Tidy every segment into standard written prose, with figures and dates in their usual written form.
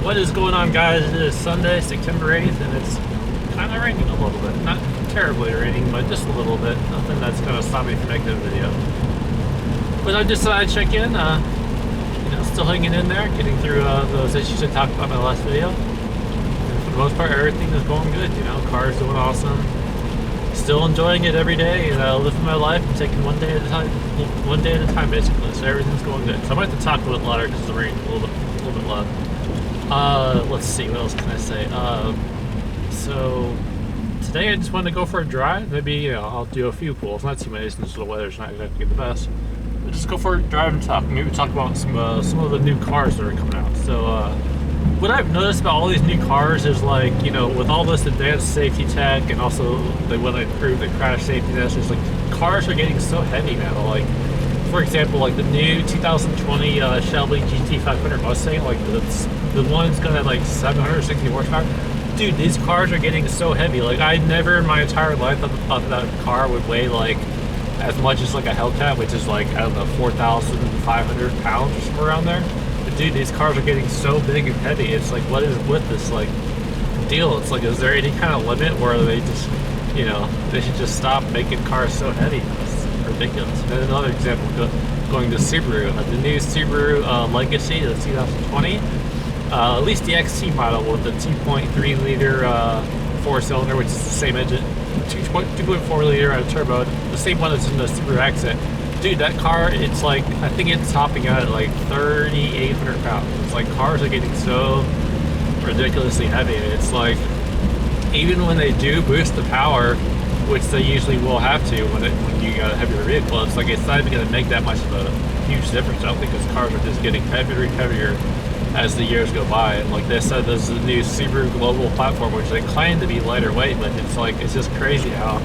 What is going on, guys? It is Sunday, September 8th, and it's kind of raining a little bit. Not terribly raining, but just a little bit. Nothing that's going to stop me from making a video. But I decided to check in. Still hanging in there, getting through those issues I talked about in my last video. And for the most part, everything is going good. Car's doing awesome. Still enjoying it every day, and living my life and taking one day at a time, basically. So everything's going good. So I might have to talk a little louder because the rain a little bit loud. Let's see, what else can I say? So today I just wanted to go for a drive. Maybe I'll do a few pulls, not too many since the weather's not exactly the best. But just go for a drive and talk. Maybe talk about some of the new cars that are coming out. So what I've noticed about all these new cars is, like, with all this advanced safety tech, and also they want to improve the crash safety, that's just like cars are getting so heavy now. Like, for example, like the new 2020 Shelby GT500 Mustang, like the one's gonna have like 760 horsepower. Dude, these cars are getting so heavy. Like, I never in my entire life thought that car would weigh like as much as like a Hellcat, which is like, I don't know, 4,500 pounds or somewhere around there. But dude, these cars are getting so big and heavy. It's like, what is with this like deal? It's like, is there any kind of limit where they just, they should just stop making cars so heavy? Ridiculous. And then another example, going to Subaru, the new Subaru Legacy, the 2020, at least the XT model with the 2.3 liter 4-cylinder, which is the same engine, 2.4 liter turbo, the same one that's in the Subaru Accent. Dude, that car, it's like, I think it's topping out at like 3,800 pounds. It's like, cars are getting so ridiculously heavy. It's like, even when they do boost the power, which they usually will have to when you got a heavier vehicle, it's like, it's not even going to make that much of a huge difference. I don't think, because cars are just getting heavier and heavier as the years go by. And like they said, there's the new Subaru Global platform, which they claim to be lighter weight, but it's like, it's just crazy how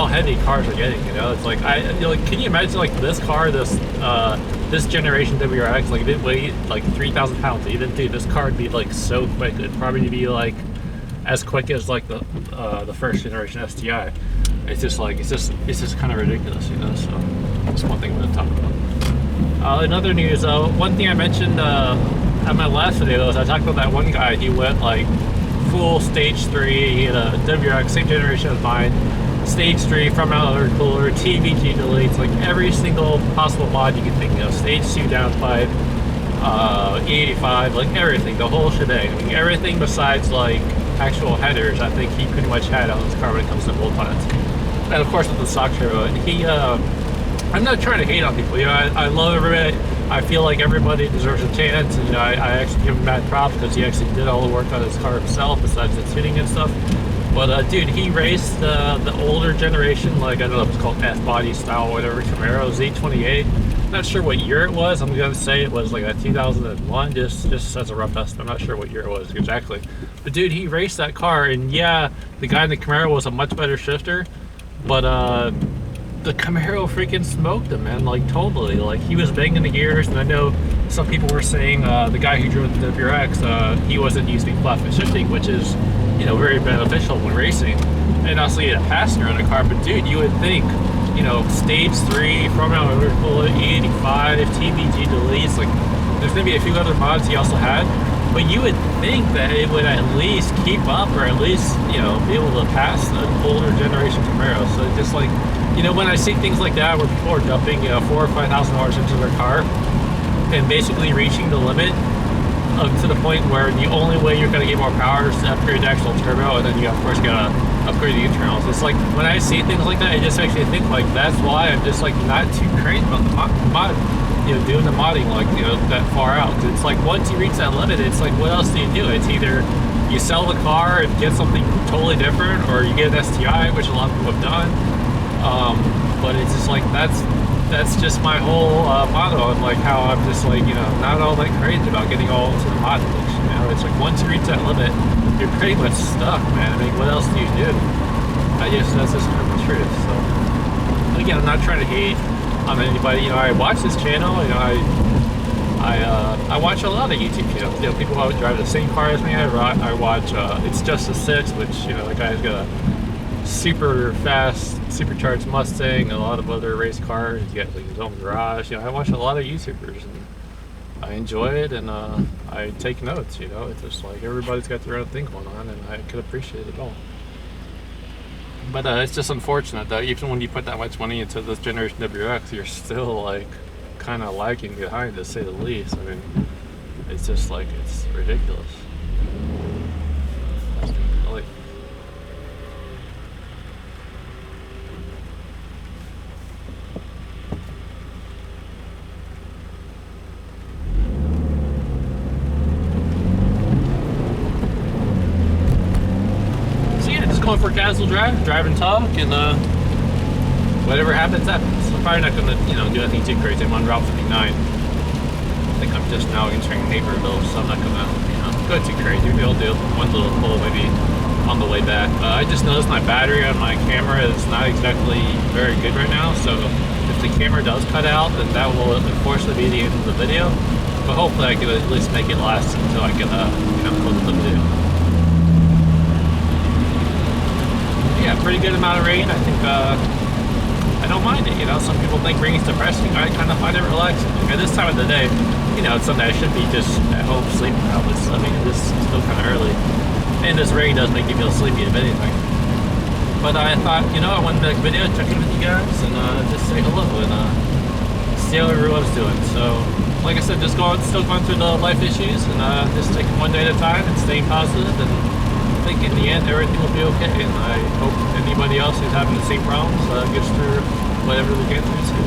heavy cars are getting. It's like, can you imagine like this car, this generation WRX, like, if it weighed like 3,000 pounds, even, dude, this car would be like so quick. It'd probably be like as quick as like the first generation STI. It's just kind of ridiculous, So that's one thing I'm going to talk about. In other news, one thing I mentioned at my last video is I talked about that one guy. He went like full stage 3. He had a WRX, same generation as mine, stage 3, front mount air cooler, TVG deletes, like every single possible mod you can think of. Stage 2 downpipe, E85, like everything, the whole shebang. I mean, everything besides like actual headers, I think he pretty much had on his car when it comes to bolt-ons. And of course with the stock turbo. And he, I'm not trying to hate on people, I love everybody. I feel like everybody deserves a chance, and I actually give him mad props because he actually did all the work on his car himself besides the tuning and stuff. But dude, he raced the older generation, like, I don't know if it's called F-body style or whatever, Camaro Z28. Not sure what year it was. I'm gonna say it was like a 2001, just as a rough estimate. I'm not sure what year it was exactly. But dude, he raced that car, and yeah, the guy in the Camaro was a much better shifter, but the Camaro freaking smoked him, man, like totally. Like, he was banging the gears, and I know some people were saying the guy who drove the WRX, he wasn't using flat foot shifting, which is, very beneficial when racing. And also, he had a passenger in the car, but dude, you would think, stage 3, front mount overcool, E85, TVG deletes, like, there's gonna be a few other mods he also had, but you would think that it would at least keep up, or at least, be able to pass the older generation Camaro. So it's just like, when I see things like that where people are dumping, $4,000 or $5,000 into their car and basically reaching the limit to the point where the only way you're going to get more power is to upgrade the actual turbo, and then you, of course, got to upgrade the internals. It's like, when I see things like that, I just actually think, like, that's why I'm just like not too crazy about the mod, doing the modding, like, that far out. It's like, once you reach that limit, it's like, what else do you do? It's either you sell the car and get something totally different, or you get an STI, which a lot of people have done. But it's just like, that's just my whole motto of like how I'm just like, not all that crazy about getting all into the mod addiction. It's like, once you reach that limit, you're pretty much stuck, man. I mean, what else do you do? I guess that's just kind of the truth. So again, I'm not trying to hate on anybody. I watch this channel. I watch a lot of YouTube channels. People who drive the same car as me. I watch It's Just a Six, which the guy's got a super fast supercharged Mustang, a lot of other race cars. You got like his own garage. I watch a lot of YouTubers, and I enjoy it, and I take notes. You know, it's just like everybody's got their own thing going on, and I can appreciate it all. But it's just unfortunate that even when you put that much money into this generation WRX, you're still like kind of lagging behind, to say the least. I mean, it's just like, it's ridiculous. Really. Going for a casual drive and talk, and whatever happens, happens. I'm probably not gonna, do anything too crazy. I'm on Route 59. I think I'm just now entering Naperville, so I'm not gonna, go too crazy. Maybe I'll do one little pull, maybe on the way back. I just noticed my battery on my camera is not exactly very good right now, so if the camera does cut out, then that will unfortunately be the end of the video. But hopefully I can at least make it last until I can, close the video. Yeah, pretty good amount of rain. I think I don't mind it. Some people think rain is depressing. I kind of find it relaxing. At this time of the day, it's Sunday. I should be just at home sleeping now. But this is still kind of early, and this rain does make you feel sleepy, if anything. But I thought, I wanted to make a video, check in with you guys, and just say hello and see how everyone's doing. So, like I said, still going through the life issues, and just taking one day at a time and staying positive, and I think in the end everything will be okay, and I hope anybody else who's having the same problems gets through whatever they're getting through too.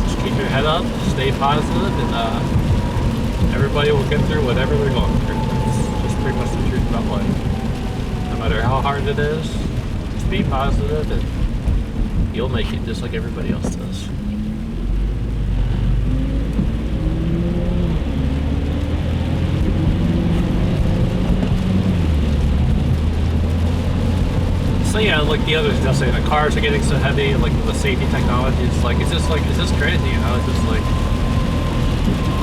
Just keep your head up, stay positive, and everybody will get through whatever they're going through. That's just pretty much the truth about life. No matter how hard it is, just be positive, and you'll make it just like everybody else does. So yeah, like the others just saying, the cars are getting so heavy, like the safety technology, it's just crazy, It's just like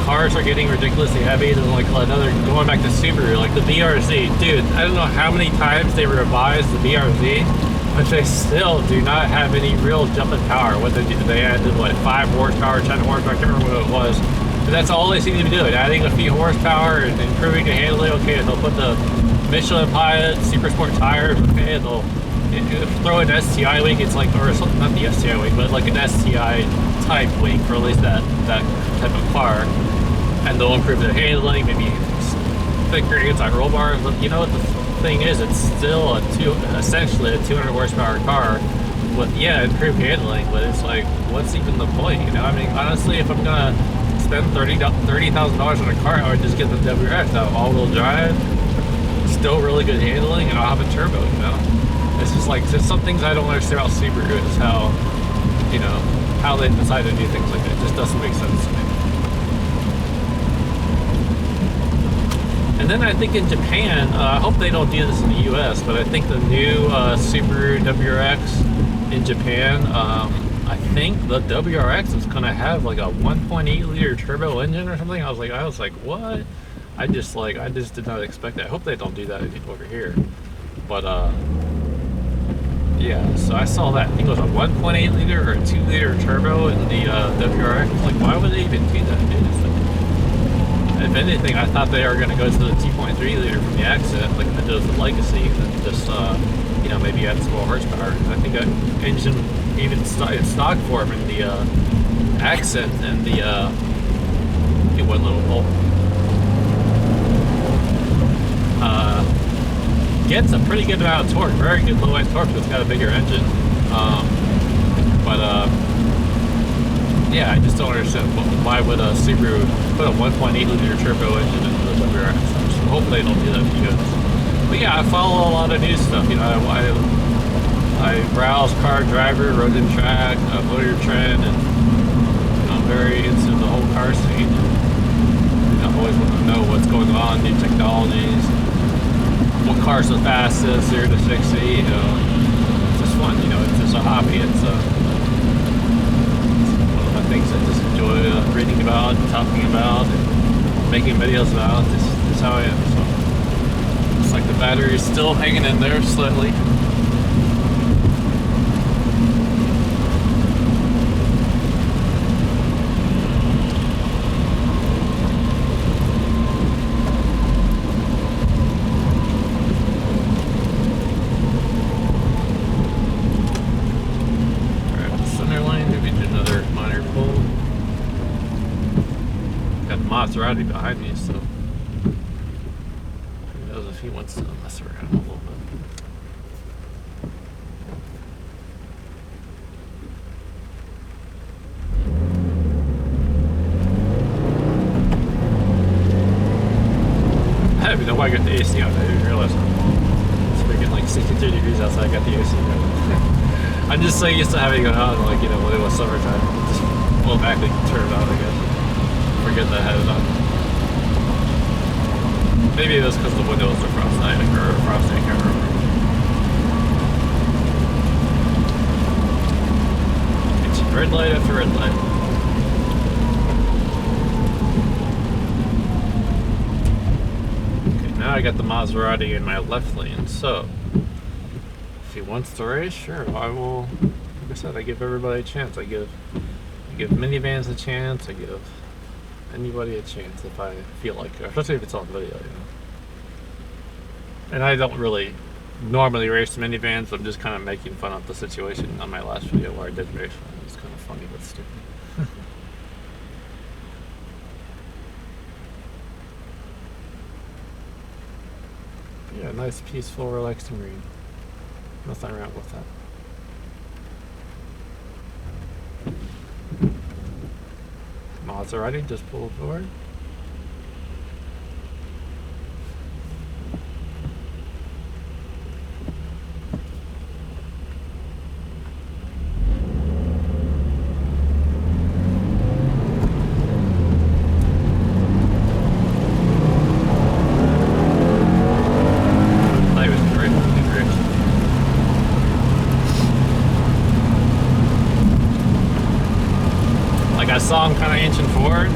cars are getting ridiculously heavy. There's like another, going back to Subaru, like the BRZ, dude. I don't know how many times they revised the BRZ, but they still do not have any real jumping power. What they added, 5 horsepower, 10 horsepower, I can't remember what it was. But that's all they seem to be doing, adding a few horsepower and improving the handling. Okay, they'll put the Michelin Pilot Super Sport tires. Okay, they'll throw an STI wing. It's like, or not the STI wing, but like an STI type wing for at least that type of car, and they'll improve the handling, maybe thicker anti-roll bars. But you know what the thing is, it's still essentially a 200 horsepower car with improved handling. But it's like, what's even the point? I mean, honestly, if I'm gonna spend $30,000 on a car, I would just get the WRX out, all-wheel drive, still really good handling, and I'll have a turbo. It's just like, just some things I don't understand about Subaru is how, how they decide to do things like that. It just doesn't make sense to me. And then I think in Japan, I hope they don't do this in the US, but I think the new Subaru WRX in Japan, I think the WRX is gonna have like a 1.8 liter turbo engine or something. I was like, what? I just did not expect that. I hope they don't do that over here. But yeah, so I saw that. I think it was a 1.8 liter or a 2 liter turbo in the WRX. I was like, why would they even do that, dude? If anything, I thought they were going to go to the 2.3 liter from the Accent, like it does the Legacy, and just, maybe add some more horsepower. I think that engine, even in stock form in the Accent and the, one little hole, gets a pretty good amount of torque, very good low end torque, but it's got a bigger engine. Yeah, I just don't understand why would a Subaru put a 1.8 liter turbo engine into the WRX. So hopefully they don't do that because. But yeah, I follow a lot of new stuff. I browse Car Driver, Road and Track, Motor Trend, and I'm very into the whole car scene. I always want to know what's going on, new technologies, what car's the fastest, 0 to 60. It's just fun. It's just a hobby. It's things I just enjoy reading about, talking about, and making videos about. This is how I am. So looks like the battery is still hanging in there slightly. Maserati behind me, so who knows if he wants to mess around a little bit. I don't even know why I got the AC on. I didn't realize it's freaking like 63 degrees outside. I got the AC on. I'm just so used to having it on, like, you know, when it was summertime. Just automatically turn it on, I guess. Forget that I had it on. Maybe it was because the windows were frosty, I can't remember. It's red light after red light. Okay, now I got the Maserati in my left lane, so if he wants to race, sure, I will. Like I said, I give everybody a chance. I give minivans a chance. I give anybody a chance if I feel like it, especially if it's on video, you know. And I don't really normally race minivans. I'm just kind of making fun of the situation on my last video where I did race one. It was kind of funny but stupid. Yeah, nice, peaceful, relaxing green. Nothing wrong with that. Maserati just pulled forward. I saw him kind of inching forward,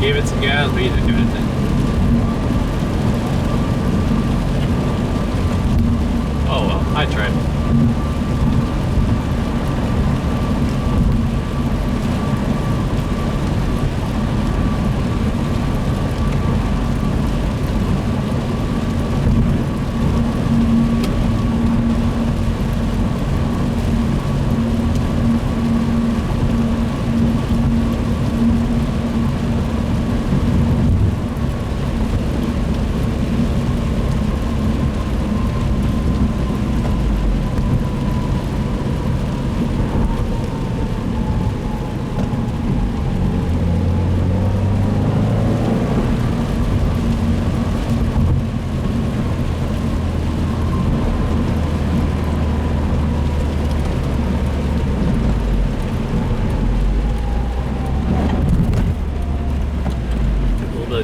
gave it some gas, but he didn't do anything. Oh well, I tried.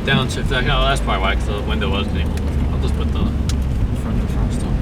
Downshift that. Oh, that's probably why, because the window wasn't able. I'll just put the front defrost on.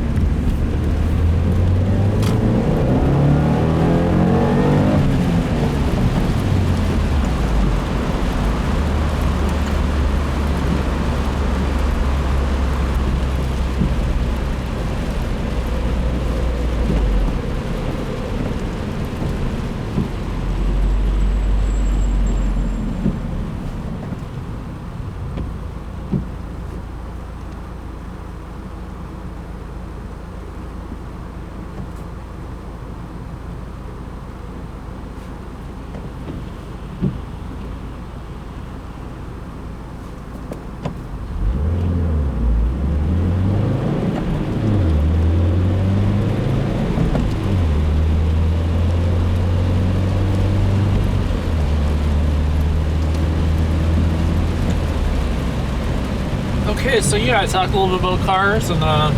Okay, so yeah, I talked a little bit about cars, and not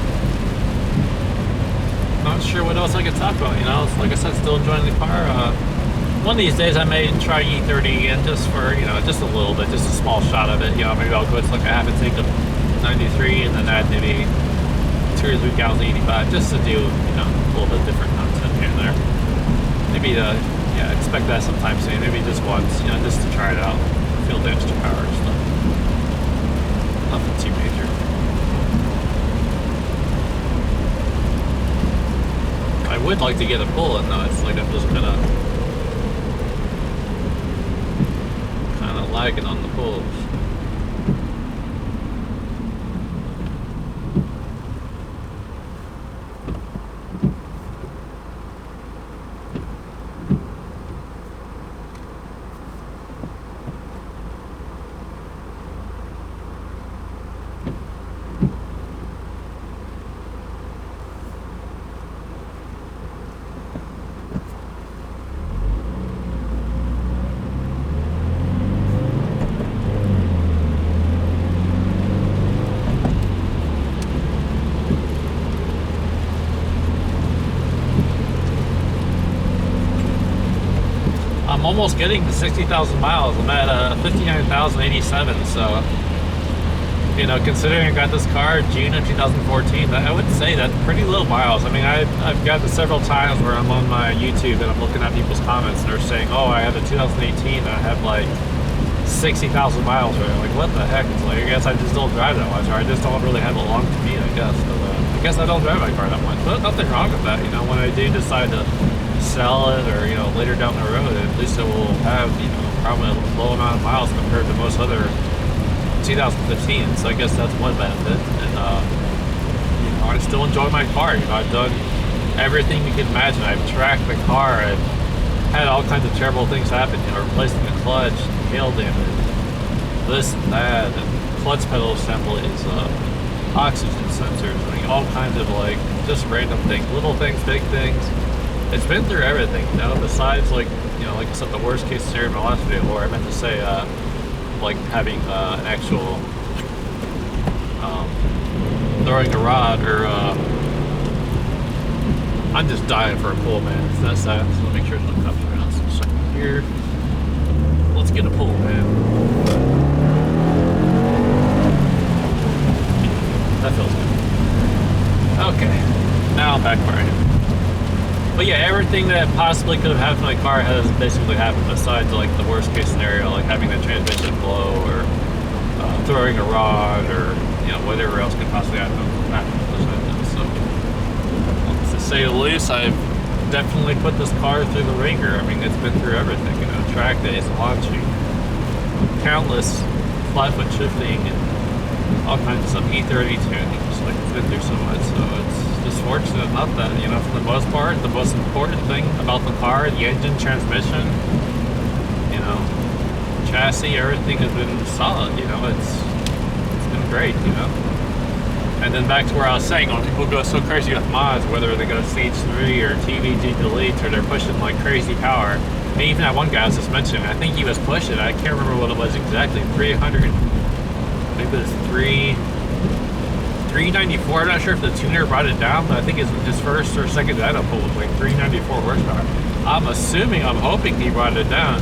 sure what else I could talk about, you know. Like I said, still enjoying the car. One of these days I may try E30 again, just for, you know, just a little bit, just a small shot of it. You know, maybe I'll go to like a half a tank of 93 and then add maybe 2 or 3 gallons of 85, just to do, you know, a little bit different content here and there. Maybe yeah, expect that sometime soon, maybe just once, you know, just to try it out, feel the extra power and stuff. Nothing too major. I would like to get a bullet though. It's like I'm just kind of lagging on the pulls. almost getting to 60,000 miles. I'm at 59,087. So, you know, considering I got this car June of 2014, I would say that's pretty low miles. I mean, I've got this several times where I'm on my YouTube and I'm looking at people's comments and they're saying, oh, I have a 2018 and I have like 60,000 miles. Right? Like, what the heck? It's like, I guess I just don't drive that much, or I just don't really have a long commute, I guess. But I guess I don't drive my car that much. But nothing wrong with that. You know, when I do decide to sell it, or, you know, later down the road, at least it will have, you know, probably a low amount of miles compared to most other 2015. So I guess that's one benefit. And you know, I still enjoy my car. You know, I've done everything you can imagine. I've tracked the car. I've had all kinds of terrible things happen. You know, replacing the clutch, hail damage, this and that, and clutch pedal assemblies, oxygen sensors. I mean, all kinds of like just random things, little things, big things. It's been through everything. You know, besides like, you know, like I said, the worst case scenario in my last video, or I meant to say, like having an actual throwing a rod, or I'm just dying for a pull, man. It's that sad. So let me make sure there's no cops around. So a second here. Let's get a pull, man. That feels good. Okay, now I'm back where I am. But yeah, everything that possibly could have happened to my car has basically happened, besides like the worst case scenario, like having the transmission blow, or throwing a rod, or, you know, whatever else could possibly happen to this engine. So, to say the least, I've definitely put this car through the ringer. I mean, it's been through everything, you know, track days, launching, countless flat-foot shifting, and all kinds of stuff, E30 tuning. Just like, it's been through so much, so it's just fortunate enough that, you know, for the most part, the most important thing about the car, the engine, transmission, you know, chassis, everything has been solid. You know, it's been great, you know. And then back to where I was saying, when people go so crazy with mods, whether they go Stage 3 or TVG Delete, or they're pushing like crazy power. And even that one guy I was just mentioning, I think he was pushing, I can't remember what it was exactly, 300, maybe it was 394. I'm not sure if the tuner brought it down, but I think his first or second dyno pull was like 394 horsepower. I'm assuming, I'm hoping he brought it down,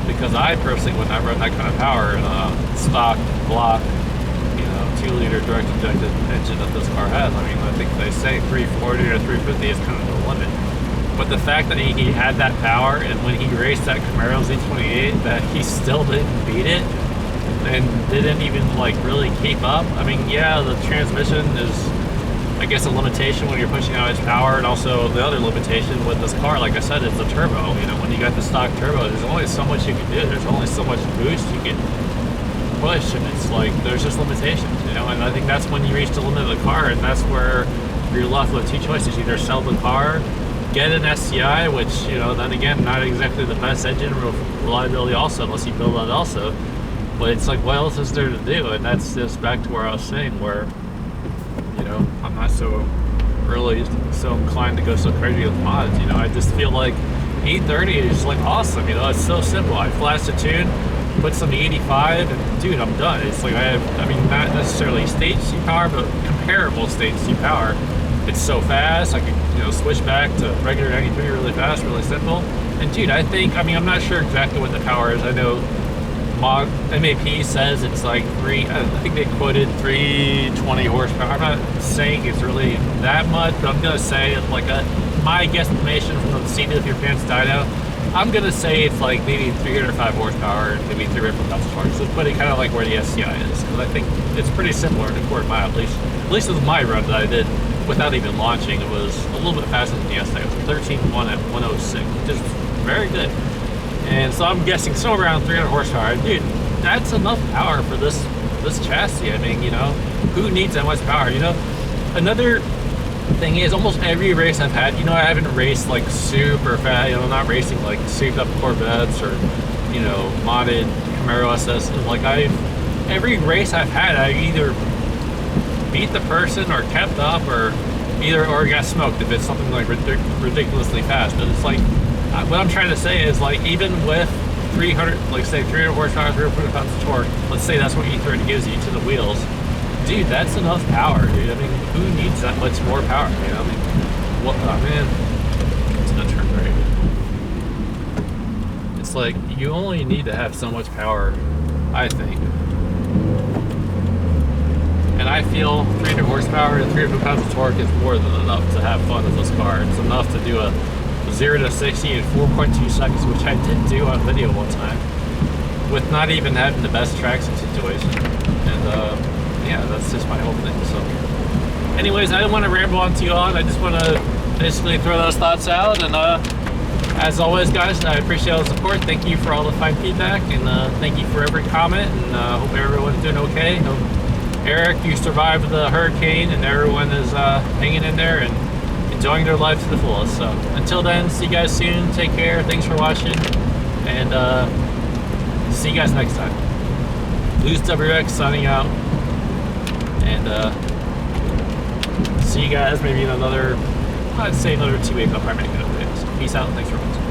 because I personally would not run that kind of power in a stock block, you know, 2-liter direct injected engine that this car has. I mean, I think they say 340 or 350 is kind of the limit. But the fact that he had that power, and when he raced that Camaro Z28, that he still didn't beat it, and didn't even like really keep up. I mean, yeah, the transmission is, I guess, a limitation when you're pushing out its power, and also the other limitation with this car, like I said, is the turbo. You know, when you got the stock turbo, there's only so much you can do. There's only so much boost you can push, and it's like there's just limitations, you know. And I think that's when you reach the limit of the car, and that's where you're left with two choices: either sell the car, get an SCI, which, you know, then again, not exactly the best engine reliability also, unless you build that also. But it's like, what else is there to do? And that's just back to where I was saying, where, you know, I'm not so really so inclined to go so crazy with mods. You know, I just feel like E30 is like awesome. You know, it's so simple. I flash the tune, put some E85, and dude, I'm done. It's like I mean, not necessarily stage C power, but comparable stage C power. It's so fast. I can, you know, switch back to regular 93 really fast, really simple. And dude, I mean, I'm not sure exactly what the power is. I know MAP says it's like I think they quoted 320 horsepower. I'm not saying it's really that much, but I'm gonna say it's like my guesstimation from the seat of your pants dyno. I'm gonna say it's like maybe 305 horsepower, maybe 300 horsepower. So put it kind of like where the SCI is, because I think it's pretty similar to quarter mile, at least with my run that I did without even launching. It was a little bit faster than the SCI. It was 13.1 at 106, which is very good. And so I'm guessing somewhere around 300 horsepower. Dude, that's enough power for this chassis. I mean, you know, who needs that much power? You know, another thing is, almost every race I've had, you know, I haven't raced like super fast. You know, I'm not racing like souped up Corvettes or, you know, modded Camaro SS. Like every race I've had, I either beat the person or kept up, or got smoked if it's something like ridiculously fast. But it's like, what I'm trying to say is, like, even with 300, like say 300 horsepower, 300 pounds of torque, let's say that's what E30 gives you to the wheels, dude, that's enough power, dude. I mean, who needs that much more power? You know, I mean, what? Oh man, it's gonna turn right. it's like you only need to have so much power, I think. And I feel 300 horsepower and 300 pounds of torque is more than enough to have fun with this car. It's enough to do a 0 to 60 in 4.2 seconds, which I did do on video one time, with not even having the best traction situation. And yeah, that's just my whole thing. So anyways, I don't want to ramble on too long. I just want to basically throw those thoughts out. And as always, guys, I appreciate all the support. Thank you for all the fine feedback, and thank you for every comment, and hope everyone's doing okay. Hope, Eric, you survived the hurricane, and everyone is hanging in there and enjoying their life to the fullest. So until then, see you guys soon. Take care. Thanks for watching, and see you guys next time. Blues WRX signing out, and see you guys maybe in another, I'd say another 2 weeks. I'll probably make it up. Peace out. Thanks for watching.